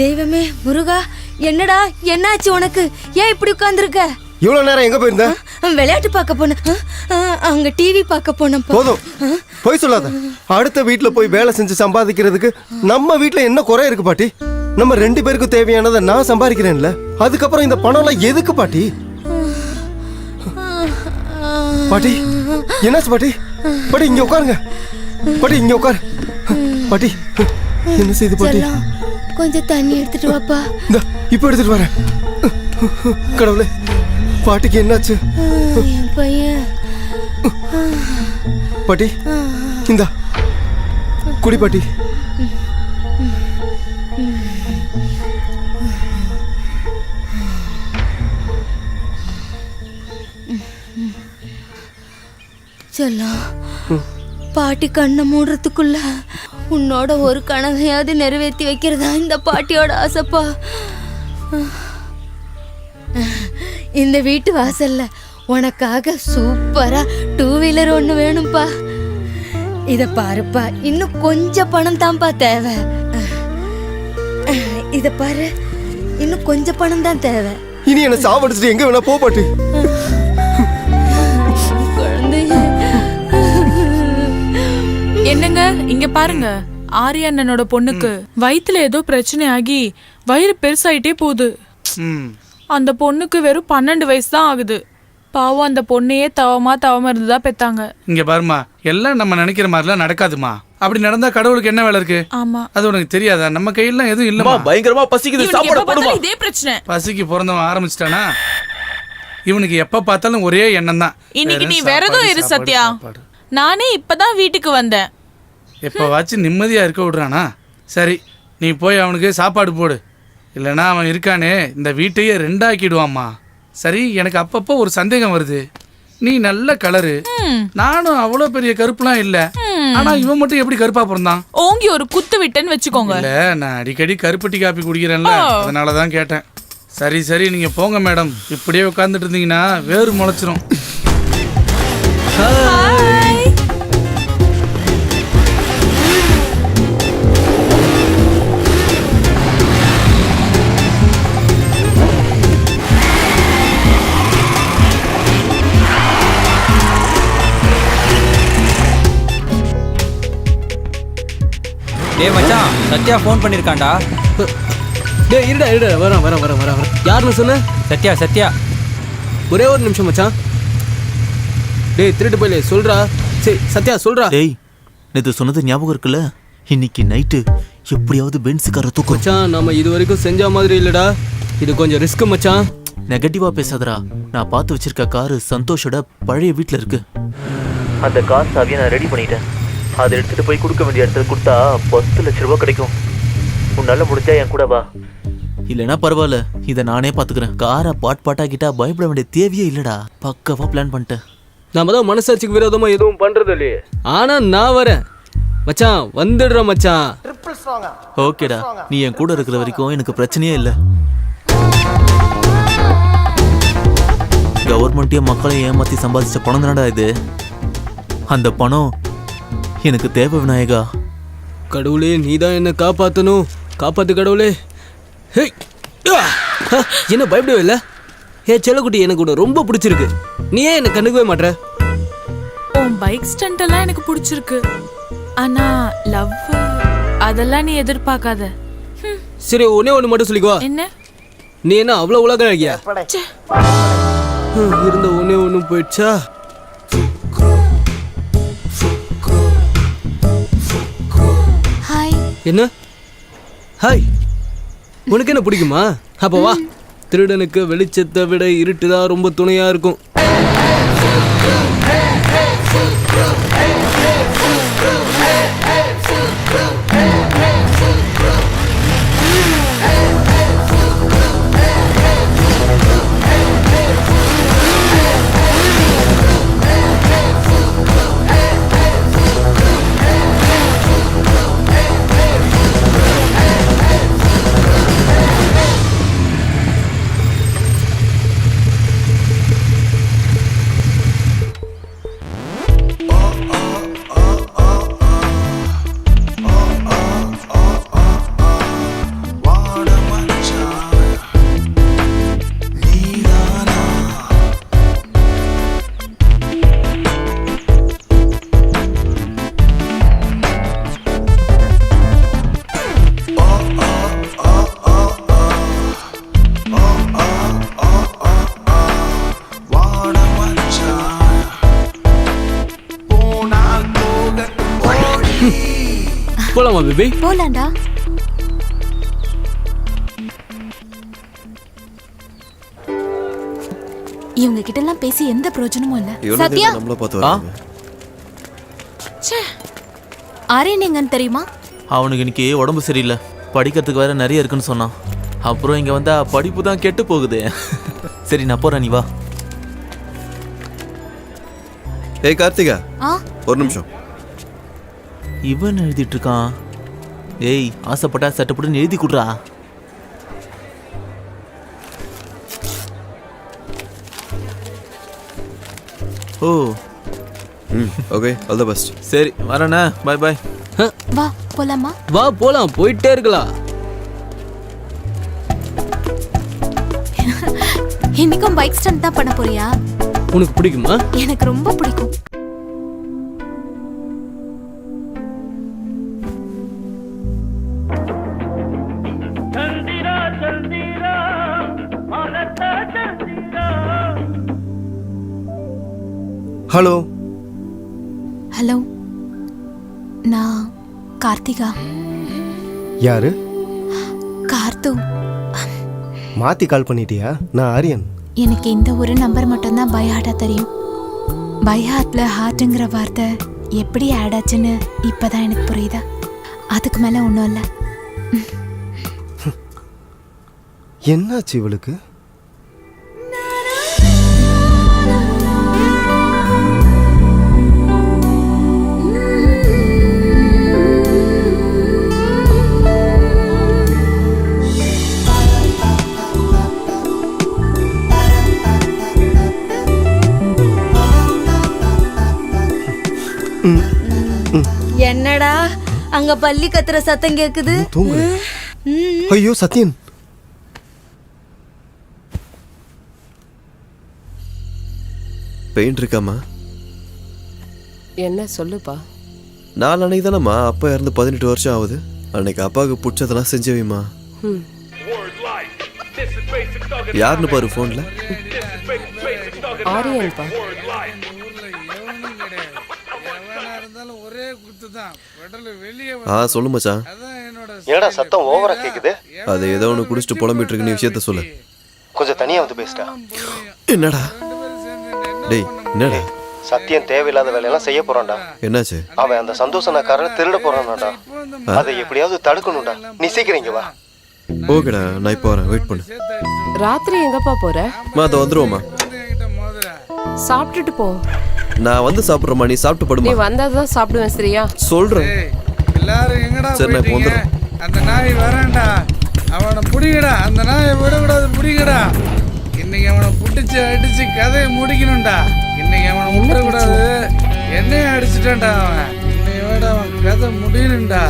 தெய்வமே முருகா, என்னடா என்னாச்சு உனக்கு? ஏன் இப்படி உட்கார்ந்துருக்க? இவ்வளவு நேரம் எங்க போயிருந்த? விளையாட்டு பார்க்க போனேன். அங்க டிவி பார்க்க போனேன். போதும், போய் சொல்லாத. அடுத்த வீட்டுல போய் வேலை செஞ்சு சம்பாதிக்கிறதுக்கு நம்ம வீட்டுல என்ன குறை இருக்கு பாட்டி? நம்ம 2 பேருக்கும் தேவையானதை நான் சம்பாதிக்கிறேன்ல, அதுக்கப்புறம் இந்த பணம் எல்லாம் எதுக்கு பாட்டி? பாட்டி என்னாச்சு பாட்டி? பாட்டி இங்க உட்காருங்க. பாட்டி இங்க உட்காரு. பாட்டி என்ன செய்து பாட்டி? கொஞ்சம் தண்ணி எடுத்துட்டு வாப்பா. இப்ப எடுத்துட்டு வரேன். கடவுளே, பாட்டிக்கு என்னாச்சு? என் பையன். பாட்டி இந்தா குடி பாட்டி. செல்லம், பாட்டி கண்ணை மூடுறதுக்குள்ள உன்னோட ஒரு கனவையாவது நிறைவேற்றி வைக்கிறதா இந்த பாட்டியோட ஆசைப்பா. இந்த வீட்டு வாசல்ல உனக்காக சூப்பரா 2 வீலர் ஒன்று வேணும்பா. இத பாருப்பா, இன்னும் கொஞ்சம் பணம் தான்ப்பா தேவை. இத பாரு, இன்னும் கொஞ்சம் பணம் தான் தேவை. இனி என்ன சாவடிச்சிட்டு எங்க வேணா போ பாட்டி. என்னங்க இங்க பாருங்க, ஆரிய அண்ணனோட பொண்ணுக்கு வயித்துல ஏதோ பிரச்சனை ஆகி வயிறு பெருசாயிட்டே போகுது. அந்த பொண்ணுக்கு வெறும் 12 வயசு தான் ஆகுது. பாவம், அந்த பொண்ணையே தவமா இருந்துதான் பெத்தாங்க. இங்க பாருமா, எல்லாம் நம்ம நினைக்கிற மாதிரிலாம் நடக்காதுமா. அப்படி நடந்தா கடவுளுக்கு என்ன வேலை இருக்கு? ஆமா, அது உனக்கு தெரியாதா? நம்ம கையில எதுவும் இல்லமா. பயங்கரமா பசிக்குது, சாப்பாடு போடுமா. இதே பிரச்சனை. பசிக்கு பிறந்தவன் ஆரம்பிச்சிட்டானா? இவனுக்கு எப்ப பார்த்தாலும் ஒரே எண்ணம் தான். இன்னைக்கு நீ விரதம் இரு சத்யா. நானே இப்பதான் வீட்டுக்கு வந்தேன். எப்பவாச்சும் நிம்மதியா இருக்க விடுறானா? சரி, நீ போய் அவனுக்கு சாப்பாடு போடு. இல்லைன்னா அவன் இருக்கானே இந்த வீட்டையே 2 ஆக்கிடுவாம்மா. சரி, எனக்கு அப்பப்போ ஒரு சந்தேகம் வருது. நீ நல்ல கலரு, நானும் அவ்வளோ பெரிய கருப்புலாம் இல்ல. ஆனா இவன் மட்டும் எப்படி கருப்பா பிறந்தான்? ஓங்கி ஒரு குத்து விட்டேன்னு வச்சுக்கோங்க. இல்ல, நான் அடிக்கடி கருப்பட்டி காப்பி குடிக்கிறேன்ல, அதனாலதான் கேட்டேன். சரி சரி, நீங்க போங்க மேடம். இப்படியே உட்காந்துட்டு இருந்தீங்கன்னா வேறு முளைச்சிரும். டேய் மச்சான், சத்யா ஃபோன் பண்ணிருக்கான்டா. டேய் இருடா, வரேன். யாருன்னு சொன்ன? சத்யா. ஒரே ஒரு நிமிஷம் மச்சான். டேய் திருட்டு போயிலே, சொல்றா. சரி சத்யா சொல்றா. டேய், நேத்து சொன்னது ஞாபகம் இருக்குல்ல? இன்னைக்கு நைட்டு எப்படியாவது பென்ஸ் காரை தூக்கு. மச்சான், நாம இது வரைக்கும் செஞ்ச மாதிரி இல்லடா. இது கொஞ்சம் ரிஸ்க் மச்சான். நெகட்டிவா பேசாதடா. நான் பார்த்து வச்சிருக்க காரு சந்தோஷோட பழைய வீட்டுல இருக்கு. அந்த கார் சாவியை நான் ரெடி பண்ணிட்டேன். அதை எடுத்துட்டு போய் கொடுக்க வேண்டிய இடத்துல கொடுத்தா 10 லட்சம் ரூபாய் கிடைக்கும். உன்னால முடிஞ்சா என் கூட வா. இல்லைன்னா பரவாயில்ல, இதை நானே பாத்துக்கிறேன். காரை பாட்டாக்கிட்டா பயப்பட வேண்டிய தேவையே இல்லடா. பக்கவா பிளான் பண்ணிட்டேன். நாம தான் மனசாட்சிக்கு விரோதமா எதுவும் பண்றது இல்லையே. ஆனா நான் வரேன் மச்சான், வந்துடுறேன் மச்சான். ஓகேடா, நீ என் கூட இருக்கிற வரைக்கும் எனக்கு பிரச்சனையே இல்லை. கவர்மெண்ட்டையும் மக்களையும் ஏமாத்தி சம்பாதிச்ச பணம் தானடா இது. அந்த பணம் எனக்கு தேவை விநாயகா. கடவுளே, நீதான் என்ன காப்பாத்தணும். காப்பாத்து கடவுளே. என்ன பயப்படவே இல்லை? செல்லக்குட்டி, எனக்கு கூட ரொம்ப பிடிச்சிருக்கு. நீ ஏன் என்ன கண்டுக்கவே மாட்ற? உன் பைக் ஸ்டண்ட் எல்லாம் எனக்கு பிடிச்சிருக்கு. ஆனா லவ் அதெல்லாம் நீ எதிர்பார்க்காத. சரி, ஒண்ணு மட்டும் சொல்லிக்குவா. என்ன? நீ என்ன அவ்வளவு உலக அழகியா? இருந்த ஒண்ணு போயிடுச்சா? என்ன ஹாய், உனக்கு என்ன பிடிக்குமா? அப்ப வா. திருடனுக்கு வெளிச்சத்தை விட இருட்டுதான் ரொம்ப துணையா இருக்கும். போலாமா பேபி? போலாண்டா. இவங்க கிட்ட எல்லாம் பேசி எந்த பிரயோஜனமும் இல்ல. சத்யா, நம்மள பார்த்து வராங்க. ஆரியன் எங்கன்னு தெரியுமா? அவனுக்கு இன்னைக்கு உடம்பு சரியில்லை, படிக்கிறதுக்கு வேற நிறைய இருக்குன்னு சொன்னான். அப்புறம் இங்க வந்தா படிப்பு தான் கெட்டு போகுது. சரி நான் போறேன், நீ வா. ஏய் கார்த்திகா, ஆ, ஒரு நிமிஷம். இவன் எழுதிட்டு இருக்கான். ஏய், ஆசைப்பட்டா சட்டப்பட்டு எழுதி கொடுறா. ஓ ஓகே, ஆல் தி பெஸ்ட். சரி வரேண்ணே, பை பை. வா போலாமா? வா போலாம், போயிட்டே இருக்கலாம். இன்னைக்கும் பைக் ஸ்டண்ட் தான் பண்ண போறியா? உனக்கு பிடிக்குமா? எனக்கு ரொம்ப பிடிக்கும். ஹலோ. ஹலோ, நான் கார்த்திகா. யாரு? கார்த்து. மாத்தி கால் பண்ணிட்டியா? நான் ஆரியன். எனக்கு இந்த ஒரு நம்பர் மட்டும்தான் பை ஹார்ட்டா தெரியும். பை ஹார்ட்ல ஹார்ட்ங்கிற வார்த்தை எப்படி ஆட் ஆச்சுன்னு இப்பதான் எனக்கு புரியுதா. அதுக்கு மேல ஒன்றும் இல்லை. என்னாச்சு இவளுக்கு? என்னடா அங்க பள்ளி கத்துற சத்தம் கேக்குது? தூங்கு. ஐயோ சத்யன், பெயின் இருக்காமா? என்ன சொல்லுப்பா. நாளைக்கு தானம்மா அப்பா இறந்து 18 வருஷம் ஆகுது. அன்னைக்கு அப்பாவுக்கு பிடிச்சதெல்லாம் செஞ்சு வைமா. யாருன்னு பாரு போன்ல. ஆரியன்பா. சொல்லு மச்சான். ஏடா சத்தம் ஓவரா கேக்குது? அது ஏதோ ஒன்று குடிச்சிட்டு புலம்பிட்டு இருக்கு. நீ விஷயத்த சொல்லு. கொஞ்சம் தனியா வந்து பேசுடா. என்னடா டேய், என்னடா? சத்தியம் தேவையில்லாத வேலையெல்லாம் செய்ய போறான்டா. என்னாச்சு? அவன் அந்த சந்தோஷனாக்காரனை திருட போறான்டா. அதை எப்படியாவது தடுக்கணும்டா. நீ சீக்கிரம் இங்க வா. ஓகேடா, நான் இப்போ வரேன். வெயிட் பண்ணு. ராத்திரி எங்கப்பா போற? அதை வந்துருவோமா? சாப்பிட்டுட்டு போ. நான் வந்து சாப்பிடுறேம்மா, நீ சாப்பிட்டு படுமா. நீ வந்தாதான் சாப்பிடுவேன், சரியா? சொல்றேன். எல்லாரும் எங்கடா சரி, நான் இப்போ போயிட்டீங்க? அந்த நாய் வரான்டா, அவனை பிடிக்கடா. அந்த நாயை விடக்கூடாது, பிடிக்கடா. இன்னைக்கு அவனை புடிச்சு அடிச்சு கதையை முடிக்கணும்டா. இன்னைக்கு அவனை விடக்கூடாது. என்னையும் அடிச்சுட்டான்டா அவன். இன்னையோட அவன் கதை முடியணும்டா.